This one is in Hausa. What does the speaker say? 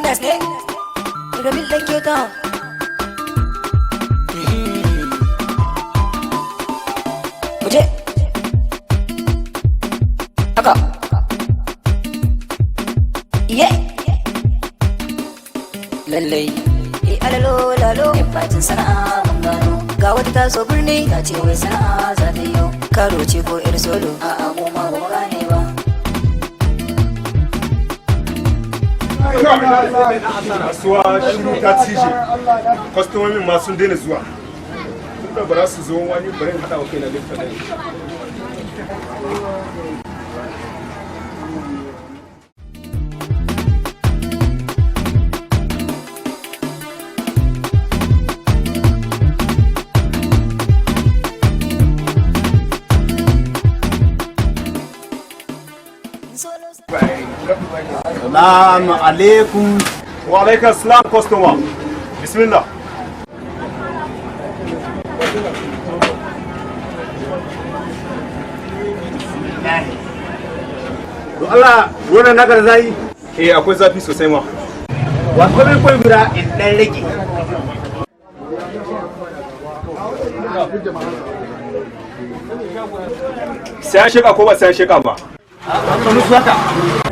tilas ne daga mil ɗan keka. Muje haka iye lallai alalo lalo bacin sana'a mun gano ga wata taso birni ta ce wai sana'a za ta yi karo ce ko ir solo a'a mu ma ba mu gane ba. Kasuwa shiru ta cije, kwastomomin ma sun daina zuwa. Tunda ba za su zo wani bari haɗa wa kai na lifta ɗaya. Salamu alaikum. Wa alaikum salam customer. Bismillah. To Allah ruwan naka da zai? Akwai zafi sosai ma. Wato bai koyi guda in dan rage. Sai an sheka ko ba sai an sheka ba? Haka musu haka.